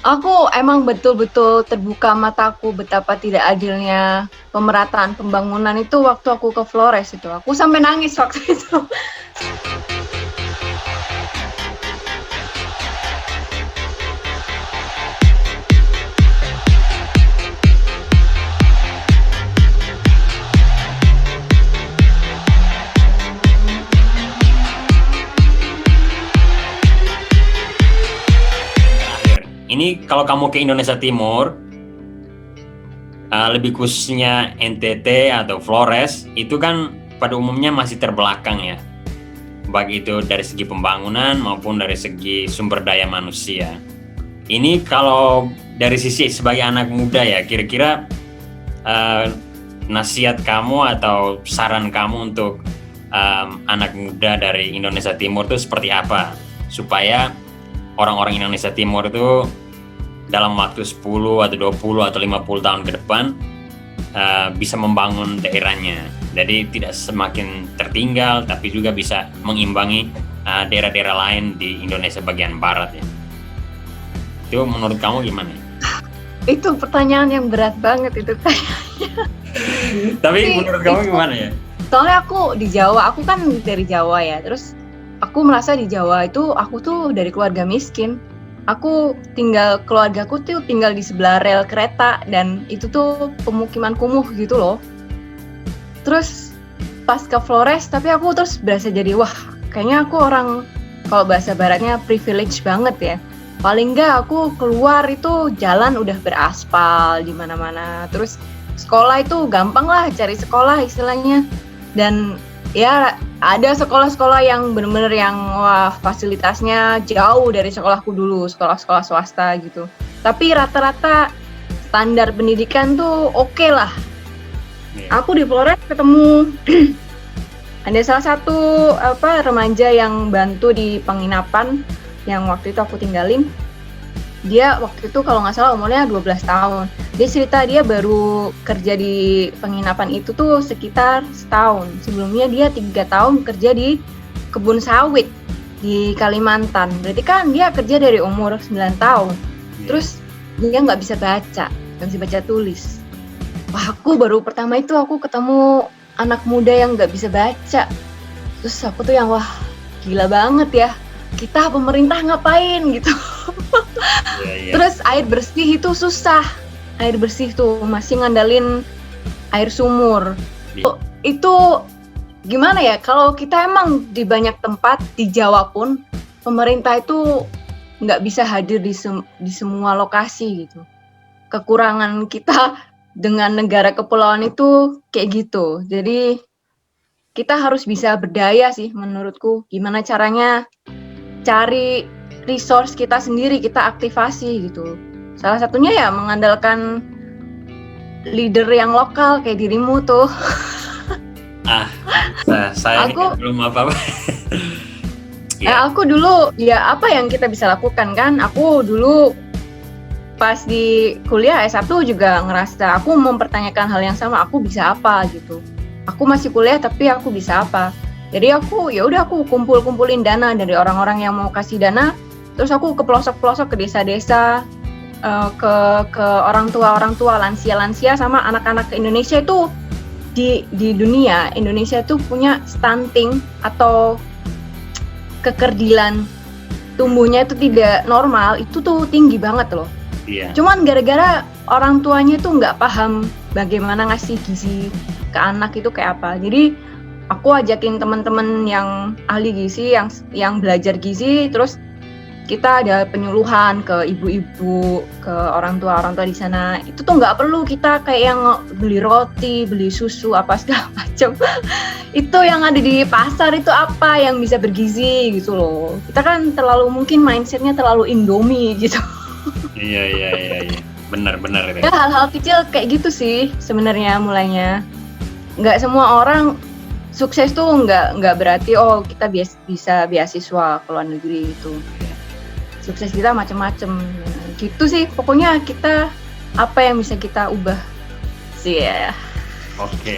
Aku emang betul-betul terbuka mataku betapa tidak adilnya pemerataan pembangunan itu waktu aku ke Flores itu. Aku sampai nangis waktu itu. Terakhir, ini kalau kamu ke Indonesia Timur, lebih khususnya NTT atau Flores, itu kan pada umumnya masih terbelakang ya, baik itu dari segi pembangunan maupun dari segi sumber daya manusia. Ini kalau dari sisi sebagai anak muda ya, kira-kira nasihat kamu atau saran kamu untuk anak muda dari Indonesia Timur itu seperti apa supaya orang-orang Indonesia Timur itu dalam waktu 10 atau 20 atau 50 tahun ke depan bisa membangun daerahnya. Jadi tidak semakin tertinggal tapi juga bisa mengimbangi daerah-daerah lain di Indonesia bagian barat ya. Itu menurut kamu gimana? Itu pertanyaan yang berat banget itu kayaknya. Tapi menurut kamu gimana ya? Soalnya aku di Jawa, aku kan dari Jawa ya. Terus aku merasa di Jawa itu aku tuh dari keluarga miskin. Keluargaku tuh tinggal di sebelah rel kereta dan itu tuh pemukiman kumuh gitu loh. Terus pas ke Flores, tapi aku terus berasa jadi wah, kayaknya aku orang, kalau bahasa baratnya privilege banget ya. Paling enggak aku keluar itu jalan udah beraspal di mana-mana. Terus sekolah itu gampang lah, cari sekolah istilahnya. Dan ya ada sekolah-sekolah yang bener-bener yang wah fasilitasnya jauh dari sekolahku dulu, sekolah-sekolah swasta gitu. Tapi rata-rata standar pendidikan tuh oke lah. Aku di Flores ketemu ada salah satu remaja yang bantu di penginapan yang waktu itu aku tinggalin. Dia waktu itu kalau nggak salah umurnya 12 tahun. Dia cerita dia baru kerja di penginapan itu tuh sekitar setahun. Sebelumnya dia 3 tahun kerja di kebun sawit di Kalimantan. Berarti kan dia kerja dari umur 9 tahun. Terus dia nggak bisa baca tulis. Wah, aku baru pertama itu aku ketemu anak muda yang nggak bisa baca. Terus aku tuh yang wah gila banget ya. Kita pemerintah ngapain gitu. Terus air bersih itu susah. Air bersih tuh masih ngandalin air sumur. Itu gimana ya, kalau kita emang di banyak tempat di Jawa pun pemerintah itu nggak bisa hadir di semua lokasi gitu. Kekurangan kita dengan negara kepulauan itu kayak gitu. Jadi kita harus bisa berdaya sih menurutku. Gimana caranya cari resource kita sendiri, kita aktivasi gitu. Salah satunya ya mengandalkan leader yang lokal kayak dirimu tuh. Saya belum apa-apa. Aku dulu ya apa yang kita bisa lakukan kan? Aku dulu pas di kuliah S1 juga ngerasa aku mempertanyakan hal yang sama, aku bisa apa gitu. Aku masih kuliah tapi aku bisa apa? Jadi aku ya udah aku kumpulin dana dari orang-orang yang mau kasih dana, terus aku ke pelosok-pelosok, ke desa-desa, ke orang tua, lansia sama anak-anak Indonesia itu di dunia Indonesia itu punya stunting atau kekerdilan tumbuhnya itu tidak normal, itu tuh tinggi banget loh. Cuman gara-gara orang tuanya tuh nggak paham bagaimana ngasih gizi ke anak itu kayak apa. Jadi aku ajakin teman-teman yang ahli gizi, yang belajar gizi, terus kita ada penyuluhan ke ibu-ibu, ke orang tua di sana. Itu tuh nggak perlu kita kayak yang beli roti, beli susu, apa segala macam. Itu yang ada di pasar itu apa yang bisa bergizi gitu loh. Kita kan mungkin mindsetnya terlalu Indomie gitu. Iya. Benar. Ya hal-hal kecil kayak gitu sih sebenarnya mulainya. Nggak semua orang sukses tuh nggak berarti kita bisa beasiswa ke luar negeri itu. Sukses kita macam-macam gitu sih, pokoknya kita apa yang bisa kita ubah sih ya. Oke.